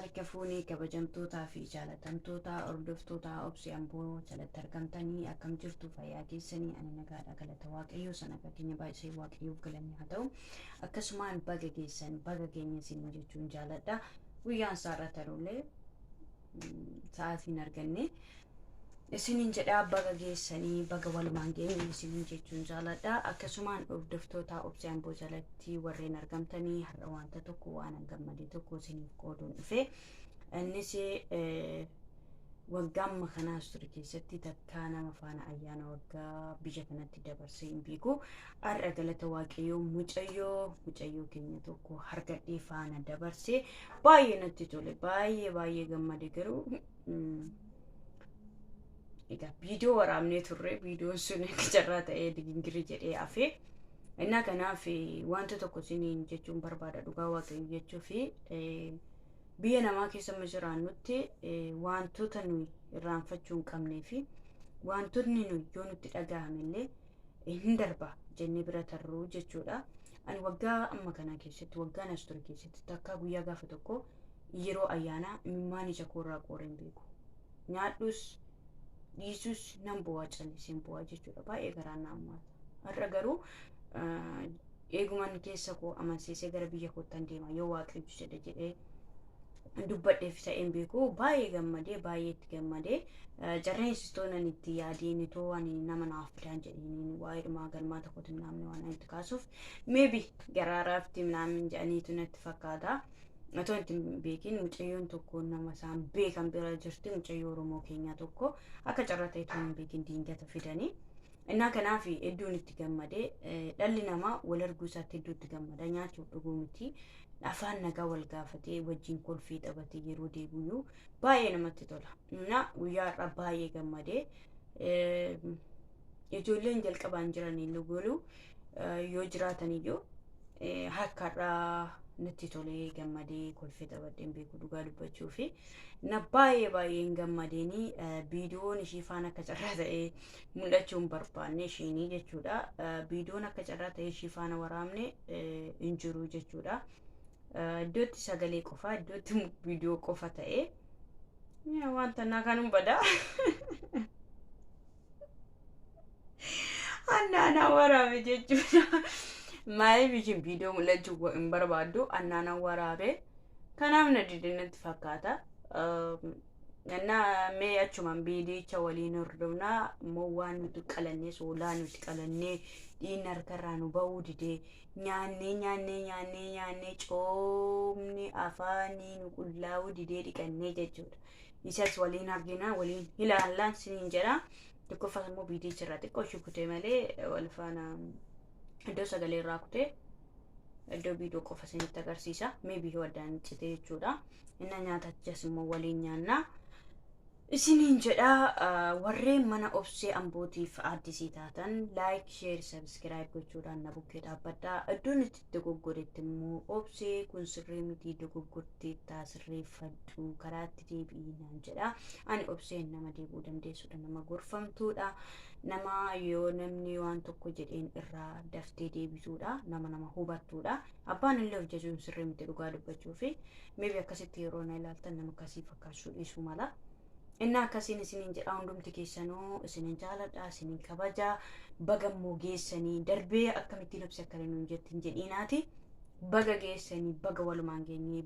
harka fuunii kabajamtootaa fi jaalatamtoota hordoftoota obsi amboo jalatti argamtanii akkam jirtu fayyaa keessanii ani nagaadha galata waaqayyoo sana keenya baay'ee waaqayyoof galanni haa ta'u akkasumaan baga geessan baga keenya isin jechuun jaaladha guyyaan saarra tarullee sa'aatiin arganne isinin jedhaa baga geessanii baga walumaan geenye isinin jechuun jaaladha akkasumaan hordoftoota obsi amboo jalatti warreen argamtanii har'a wanta tokko waan gammadee tokko isiniif qooduun dhufe innis waggaamma kanaas ture keessatti takkaa nama faana ayyaana waggaa biyya kanatti dabarsee hin beeku har'a galata waaqayyoo mucayyoo keenya tokko hargadhee faana dabarsee baay'ee natti tole baay'ee gammade garuu video waraabnee turre videoon sun akka carraa ta'ee digingiri jedhee hafe innaa kanaaf wanta tokko isiniin jechuun barbaada dhugaa waaqayyoo jechuu fi biyya namaa keessa jiraannutti wantoota nuyi irraanfachuu hin qabnee fi wantoonni nuyi yoo nutti dhaga'amellee hin darba jennee bira tarruu jechuudha. Ani waggaa amma kana keessatti waggaan as ture keessatti takka guyyaa gaafa tokko yeroo ayyaanaa imimmaan ija koorraa qooreen beeku nyaadhus dhiisus nan bu'aa calliseen bu'aa jechuudha baay'ee garaa naammaata har'a garuu eeguman keessa koo amansiisee gara biyya kootan deema yoo waaqayyo jedhe jedhee dubbadheef ta'een beeku baay'ee gammadee baay'eetti gammadee jarreessitoonni itti yaadeen itoo ani nama naaf fidaan jedheen waa'ee dhumaa galmaa tokkotti namni waan itti kaasuuf maybe garaaraafti namni jedhaniitu natti fakkaata. Atoo itti beekin mucayyoon tokko nama isaan beekan bira jirti mucayyoo Oromoo keenya tokko akka carraa ta'e tun beekin diingata fidanii innaa kanaaf hedduun itti gammadee dhalli namaa wal arguu isaatti hedduutti gammada nyaachuuf dhuguu miti afaan nagaa wal gaafatee wajjin kolfii taphatee yeroo deebi'u baay'ee namatti tola. Na guyyaa har'a baay'ee gammadee ijoolleen jalqabaan jiranii lugolu yoo jiraatan iyyuu harkarraa natti tolee gammadee kolfee taphadheen beeku dhugaa dubbachuu fi na baay'ee gammadeenii viidiyoon ishii faana akka carraa ta'ee mul'achuun barbaanne isheenii jechuudha. Viidiyoon akka carraa ta'ee ishii faana waraabne hin jiru jechuudha. Iddootti sagalee qofa iddootti viidiyoo qofa ta'ee wanta naa kanun badaa annaanaa waraabe jechuudha. Maayee biyyin viidiyoo mul'achuu hin barbaaddu annaanaa waraabe kanaaf na didinatti fakkaata. Nannaa mee achumaan viidiyicha waliin hordofnaa immoo waan nuti qalannee soolaa nuti qalannee dhiinni harkarraa nu ba'uu didee nyaannee coomni afaanii nu qullaa'uu didee dhiqannee jechuudha. Isas waliin argina waliin ilaallaan siniin jedha tokkoffas immoo viidiyicha irraa xiqqoo shukutee malee wal faana iddoo sagalee irraa kutee iddoo viidiyoo qofa isinitti agarsiisa maybe waddaan cite jechuudha. Inna nyaatachas immoo waliin nyaannaa isiniin jedha. Warreen mana obsee ambootiif addisii taatan like share subscribe gochuudhaan na bukkee dhaabbadhaa. Iddoon itti dogoggoretti immoo obsee kun sirrii miti dogoggortee taasirreeffadhu karaatti deebi'i naan jedha. Ani obseen nama deebuu dandeessudha nama gorfamtuudha. Nama yoo namni waan tokko jedheen irraa daftee deebisuudha nama hubattuudha. Abbaan illee hojjechuun sirrii miti dhugaa dubbachuu fi maybe akkasitti yeroo na ilaaltan nama akkasii fakkaachuu dhiisuu mala. Inna akkasiin isiniin jedha hundumti keessanoo isiniin jaaladha isiniin kabaja baga immoo geessanii darbee akkamittiin obsi akka nuun jettiin jedhiinaati baga geessanii baga walumaan geenyee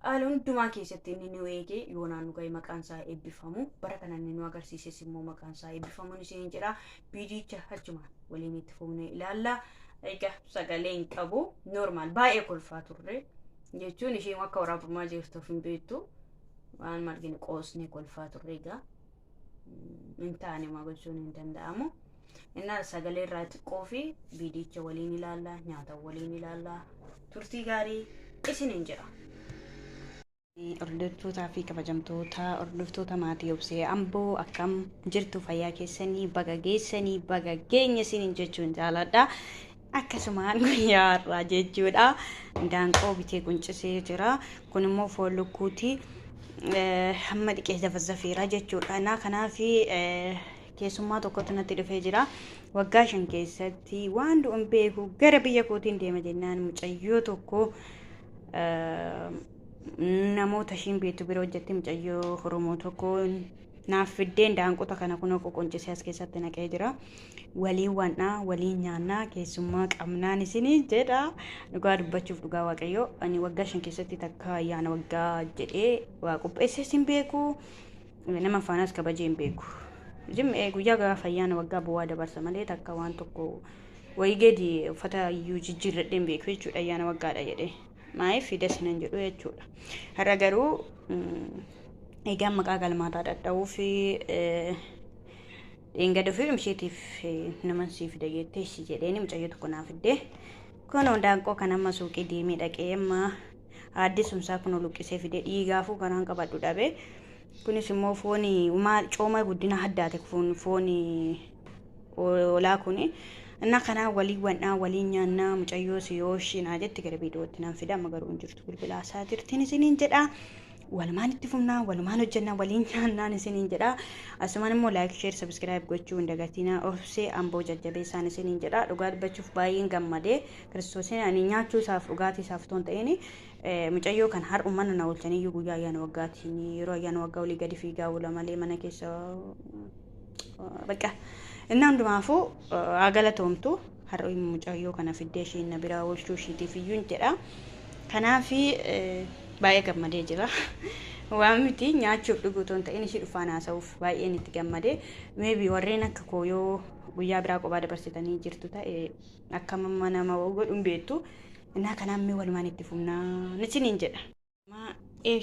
haala hundumaa keessatti inni nu eege yoo naannu ga'e maqaan isaa eebbifamu bara kana inni nu agarsiises immoo maqaan isaa eebbifamuun isiniin jedha. Viidiyicha achumaan waliin itti fuunee ilaalla. Egaa sagalee hin qabu normaal baay'ee kolfaa turre jechuun isheen akka waraabamaa jirtuuf hin beektu waan margine qoosnee kolfaa turre egaa hin taane gochuun hin danda'amu. Innaa sagalee irraa xiqqoo fi viidiyicha waliin ilaalla nyaata waliin ilaalla turtii gaarii isiniin jedha. Hordoftoota fi kabajamtoota hordoftoota maatii obsee amboo akkam jirtu fayyaa keessanii baga geessanii baga geenya isiniin jechuun jaaladha. Akkasumaan guyyaa har'aa jechuudha daanqoo bitee quncisee jira kun immoo foon lukkuuti hamma dhiqee zafazzafeera jechuudha. Naa kanaaf keessummaa tokkotu natti dhufee jira waggaa 5 keessatti waan du'an beeku gara biyya kootiin deema jennaan mucayyoo tokko namoota shin beetu biroo hojjetti mucayyoo Oromoo tokko naaf fiddeen daanqota kana kun qoqqonchisee as keessatti naqee jira. Waliin waannaa waliin nyaannaa keessummaa qabnaan isinii jedha. Dhugaa dubbachuuf dhugaa waaqayyoo ani waggaa 5 keessatti takka ayyaana waggaa jedhee waa qopheessee sin beeku. Nama faanas kabajee hin beeku. Guyyaa gaafa ayyaana waggaa bu'aa dabarsa malee takka waan tokko wayii gadi uffata iyyuu jijjiirradhee hin beeku jechuudha ayyaana waggaadha jedhee. Maayif fida sinan jedhu jechuudha. Har'a garuu eegaan maqaa galmaataa dhadha'uu fi ingada fi misheetiif nama siif dageettee si jedheeni mucayyoo tokko naaf fiddee kun daanqoo kan amma suuqii deemee dhaqee amma addisumsaa kun luqqisee fidee dhiigaafuu kanaan qabadhu dhabe. Kunis immoo foonii cooma guddina haddaate foonii olaa kuni. Inna kana walii wannaa walii nyaannaa mucayyoo siyooshinaa jetti gara viidiyootti nan fida amma garuu hin jirtu bilbilaa isaa jirtiin isiniin jedha. Walumaan itti fufnaa walumaan hojjannaa waliin nyaannaan isiniin jedha. Asumaan immoo like share subscribe gochuu hin dagatinaa obsee amboo jajjabeessaan isiniin jedha. Dhugaa dubbachuuf baay'een gammadee Kiristoosiin ani nyaachuu isaaf dhugaatii isaaf toon ta'een mucayyoo kan har uummanna na oolchanii guyyaa ayyaana waggaatiin yeroo ayyaana waggaa olii gadi fiigaa oola malee mana keessa bakka inni hundumaafuu galatoomtu har'a mucayyoo kana fiddee isheen na biraa oolchuu ishiitiif iyyuu jedha. Kanaaf baay'ee gammadee jira. Waan miti nyaachuuf dhuguu toon ta'een ishee dhufaan haasa'uuf baay'een itti gammadee maybe warreen akka kooyoo guyyaa biraa qophaa dabarsitanii jirtu ta'e akka mana godhuun beektu. Innaa kanaan walumaan itti fufnaa isiniin jedha.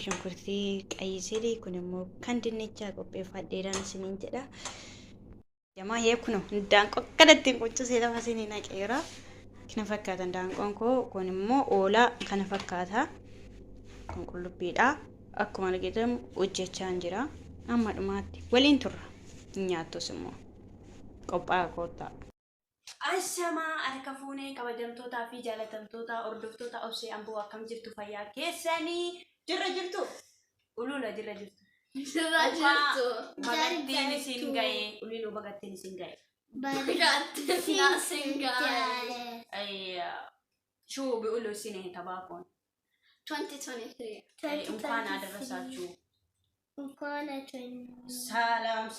Shunkurtii qayyisirii kun immoo kan dinnichaa qopheeffadheedhaan isiniin jedha. Jamaa kun daanqoo kanatti quncusee lafa isinii naqeera. Kana fakkaatan daanqoon koo kun immoo oolaa kana fakkaata. Kun qullubbiidha. Akkuma argitan hojjechaan jira. Amma dhumaatti waliin turra. Nyaattus immoo qophaa'aa koottaa. Ashamaa harka fuunee kabajamtootaa fi jaalatamtoota hordoftoota obsee amboo akkam jirtu fayyaa keessanii jirtu ulula jirra jirtu. Bagattiin isin ga'e uliluu bagattiin isin ga'e. Bagattiin isin ga'e. Shuu bi'ulu isin tabaakoon. 2023 እንኳን አደረሳችሁ።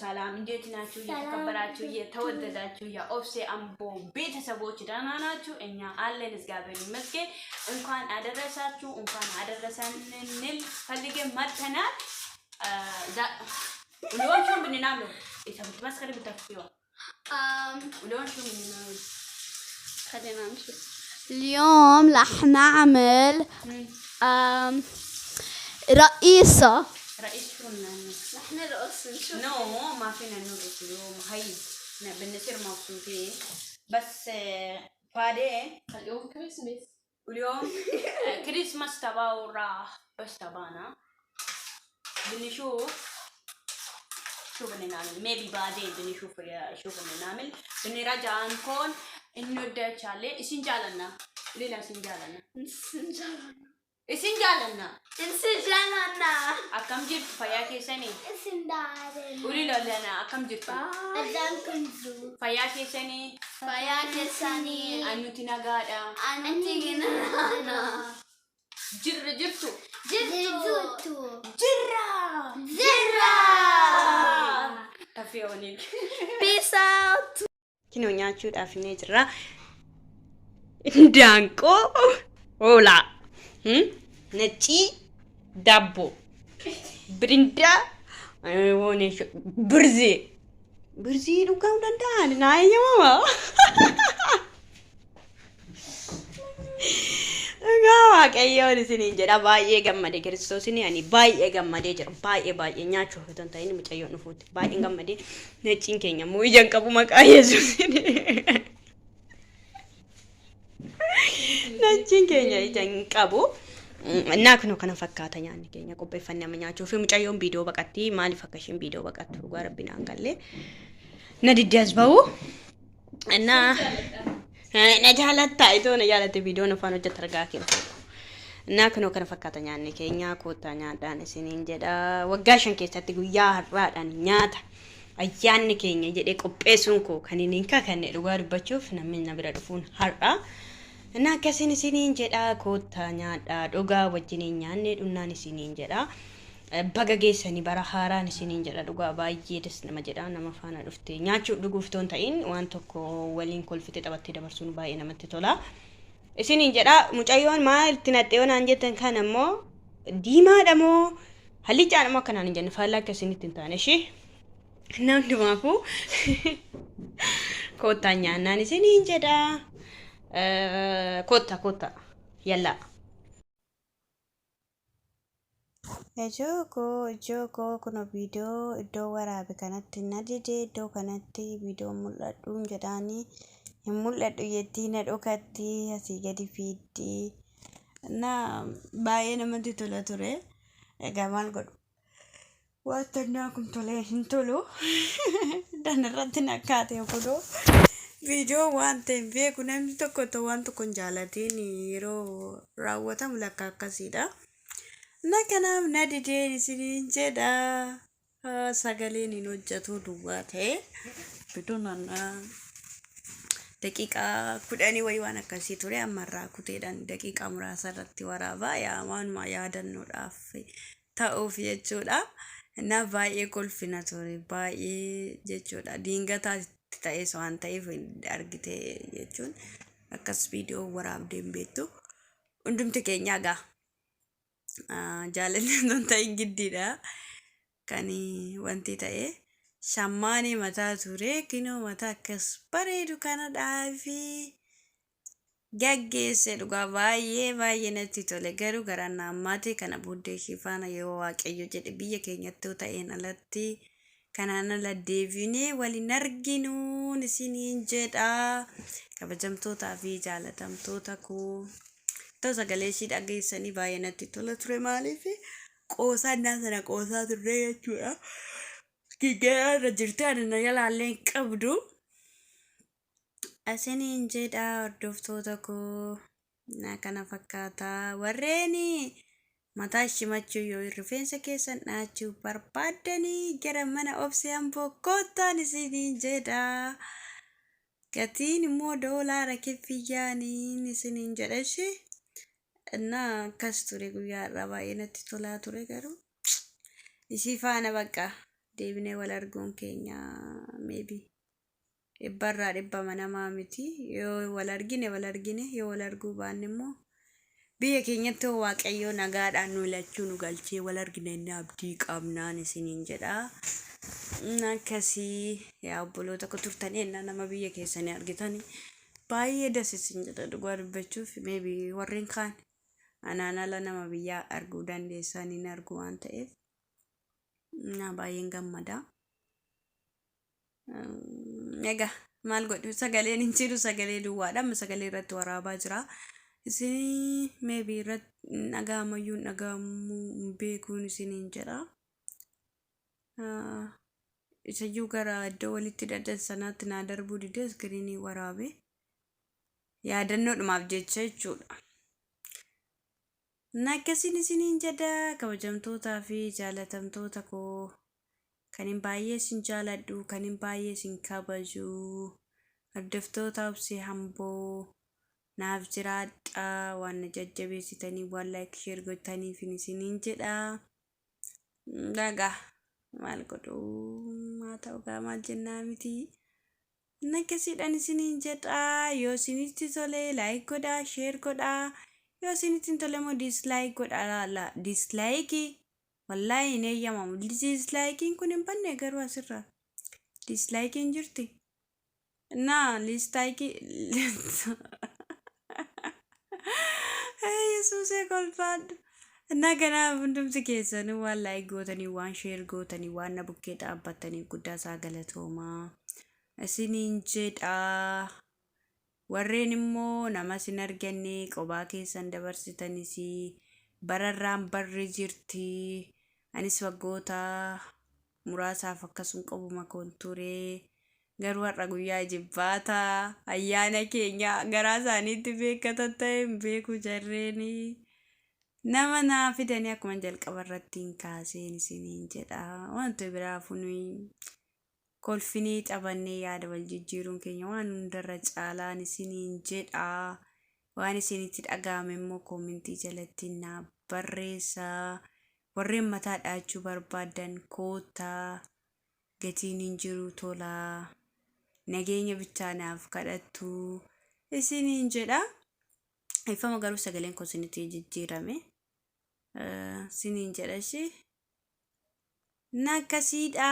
ሰላም እንዴት ናችሁ? የተከበራችሁ የተወደዳችሁ የኦብሴ አምቦ ቤተሰቦች ደህና ናችሁ? እኛ አለን እግዚአብሔር ይመስገን። እንኳን አደረሳችሁ እንኳን አደረሰን እንል ፈልገን መጥተናል። ولونشون بنناملو إذا بتمسكري بتفكيوا ولونشون بنناملو خلينا نشوف. اليوم رح نعمل رئيسة. رئيس شو رح نرقص نشوف. نو ما فينا نرقص اليوم هاي بنصير مبسوطين بس بعدين اليوم كريسماس واليوم كريسماس تبعه راح بس تبعنا بنشوف شو بدنا نعمل maybe بعدين بنشوف شو بدنا نعمل بنرجع نكون إنه ده شالله إسنجالنا ليلا إسنجالنا إسنجالنا أكم جرت فياك سني وليلا لنا أكم جرت أدم كنزو فياك سني أنو تناغادا جرتو تفيوني peace out. Kino nyaachuudhaaf ni jira. Daanqoo oolaa. Nacii daabbo. Birindaa birzii. Birzii dhugamu danda'an naa eeyyamamaa. Dhugaa waaqayyoon isiniin jedha baay'ee gammadee Kiristoosiin ani baay'ee gammadee jira baay'ee nyaachuuf otoo hin ta'in mucayyoon dhufuutti baay'ee gammadee naciin keenya immoo ijaan qabu maqaa Yesuusiin. Naciin keenya ijaan qabu. Innaa kunoo kana fakkaata nyaanni keenya qopheeffannee amma nyaachuuf mucayyoon viidiyoo baqatti maaliif akka isheen viidiyoo baqattu dhugaa rabbiin hanqallee na diddaas bahu. Innaa na jaalatta itoo na jaalatte viidiyoon afaan hojjeta argaa kennu. Innaa kunoo kana fakkaata nyaanni keenya koottaa nyaadhaan isiniin jedha. Waggaa 5 keessatti guyyaa har'aadhaan nyaata ayyaanni keenya jedhee qopheessuun koo kan inni hin kakanne dhugaa dubbachuuf namni na bira dhufuun har'a. Innaa akkasiin isiniin jedhaa koottaa nyaadhaa dhugaa wajjiniin nyaanne dhunnaan isiniin jedhaa. Baga geessanii bara haaraan isiniin jedha dhugaa baay'ee des nama jedhaa nama faana dhufte nyaachuu dhuguuf toon ta'in waan tokko waliin kolfite taphattee dabarsuun baay'ee namatti tola. Isiniin jedhaa mucayyoon maal itti naxxee yoo naan jettan kan ammoo diimaadha moo hallichaan ammoo akkanaan hin jenne faallaa akkasinitti hin taane ishee nama hundumaafuu koottaa nyaannaan isiniin jedhaa. Kotta yalla Ejoko kuna video iddoo waraabe kanatti nadide iddoo kanatti video mul'adhuun jedhaanii hin mul'adhu jettii na dhokatti asii gadi fiiddi na baay'ee namatti tola ture. Egaa maal godhu wanta naa kun tolee hin tolu danarratti nakkaate kudoo video waan ta'eef beeku namni tokko waan tokko hin jaalatiin yeroo raawwatamu lakka akkasiidha. Na kanaaf na dideen isiniin jedha sagaleen hin hojjetu duwwaa ta'e bidoon daqiiqaa 10 wayii waan akkasii ture ammarraa kuteedhaan daqiiqaa muraasa irratti waraabaa waanuma yaadannoodhaaf ta'uuf jechuudha. Na baay'ee kolfina ture baay'ee jechuudha diingataa ta'es waan ta'eef argite jechuun akkas viidiyoo waraabdeen beektu hundumti keenya gaa jaalalli ta'in giddiidha kan wanti ta'e shammaanii mataa ture kinoo mataa akkas bareedu kana dhaafi gaggeesse dhugaa baay'ee natti tole garuu garaan ammaati kana booddee ishee faana yoo waaqayyo jedhe biyya keenyatti ta'een alatti kanaan ala deebinee waliin arginuun isiniin jedha kabajamtootaa fi jaalatamtoota koo. Ta'u sagalee ishii dhageessanii baay'ee natti tola ture maaliif qoosaa innaa sana qoosaa turre jechuudha. Giggee irra jirtee adana yaalaallee hin qabdu. Isiniin jedha hordoftoota koo na kana fakkaataa warreeni mataa shimachuu yoo rifeensa keessan dhaachuu barbaaddanii gara mana obsee amboo koottaan isiniin jedha. Gatiin immoo doolaara keffiyyaaniin isiniin jedha ishee. እና ከስቱሪ ጉያ ባየነት ቶላ ቱሬ ገሩ ይሲፋነ በቃ ዴብኔ ወለርጎን ኬኛ ሜቢ ይበራ ዲባ መናማ ሚቲ ዮ ወለርጊኔ ዮ ወለርጉ ባንሞ ብየ ኬኘቶ ዋቀዮ ነጋዳኑ ለቹኑ ገልቼ ወለርጊኔና አብዲ ቀምናን ሲኒን ጀዳ እና ከሲ ያው ብሎ ተከቱርተኔ እና ነማ ብየ ኬሰኔ አርጊታኒ ባየ ደስ ሲንጀዳ ዱጓርበቹፍ ሜቢ ወሬን ካን Anaanala nama biyyaa arguu dandeessaniin arguu waan ta'eef na baay'een gammada. Egaa maal godhu sagaleen hin jiru sagalee duwwaadha amma sagalee irratti waraabaa jira. Isin maybe irratti dhagaamayyuu dhagaamuu beekuun isiniin jedha. Isayyuu gara iddoo walitti dadhan sanaatti naa darbuu didee iskiriinii waraabe yaadannoodhumaaf jecha jechuudha. Nakkasin isiniin jedha kabajamtootaa fi jaalatamtoota koo kan hin baay'ee sin jaaladhu kan hin baay'ee sin kabaju hordoftoota obsee hamboo naaf jiraadha waan na jajjabeessitanii waan like share gootaniif isiniin jedha. Dhagaa maal godhu maa ta'u gaa maal jennaa miti. Nakkasidhaan isiniin jedha yoo isinitti tole like godhaa share godhaa. Yoo isinitti tole moo dislike godhaa la dislike wallahi hin eeyyamamu dislikein kun hin banne garuu asirra dislikein jirti na dislike Yesuusee kolfaadhu na kanaaf hundumti keessanuu waan like gootanii waan share gootanii waan na bukkee dhaabbatanii guddaa isaa galatoomaa isiniin jedhaa. Warreen immoo nama sin arganne qobaa keessan dabarsitanis bararraan barri jirti anis waggoota muraasaaf akkasuma qobuma konture garuu har'a guyyaa jibbaata ayyaana keenya garaa isaaniitti beekatan ta'e hin beeku jarreeni nama naa fidanii akkuma jalqaba irratti hin kaaseen isiniin jedha wanti biraa funii kolfinii qabannee yaada wal jijjiiruun keenya waan hundarra caalaan isiniin jedha waan isinitti dhaga'ame immoo koomentii jalatti naa barreessaa. Warreen mataa dhaachuu barbaadan kootaa gatiin hin jiru tolaa. Nageenya bichaanaaf kadhattu isiniin jedha. Ifama garuu sagaleen koo isinitti jijjiirame. Isiniin jedha ishee. Nakkasiidha.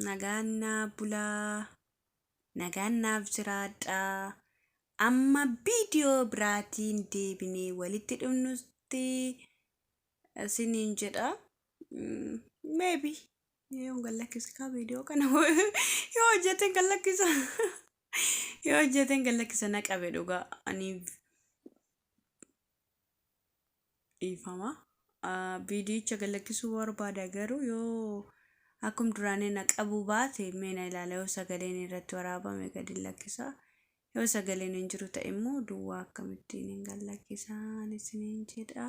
Nagaan naa bulaa. Nagaan naaf jiraadha. Amma viidiyoo biraatiin deebinee walitti dhufnutti isiniin jedha. Maybe yoo gallakkisa viidiyoo kana yoo hojjeten gallakkisa yoo hojjeten gallakkisa na qabe dhugaa ani ifama viidiyicha gallakkisuu barbaada garuu yoo akkum duraanii na qabu baate meena ilaala yoo sagaleen irratti waraabame gadi lakkisa yoo sagaleen hin jiru ta'e immoo duwwaa akkamittiin hin gallakkisaan isiniin jedha.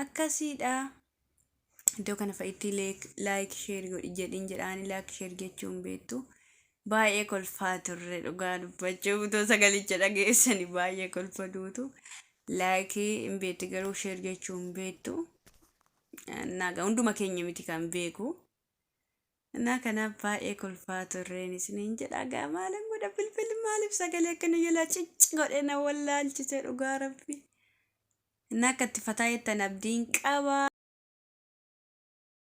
Akkasiidha. Iddoo kana fa'itti like share jedhin jedhaani like share jechuun beektu baay'ee kolfaa turre dhugaa dubbachuu utoo sagalicha dhageessani baay'ee kolfa duutu like hin beektu garuu share jechuun beektu naga hunduma keenya miti kan beeku na kanaaf baay'ee kolfaa turreen isiniin jedha gamaalan godha bilbil maaliif sagalee akkana jala cicci godhe na wallaalchise dhugaa rabbi na akkatti fataa jettan abdiin qaba.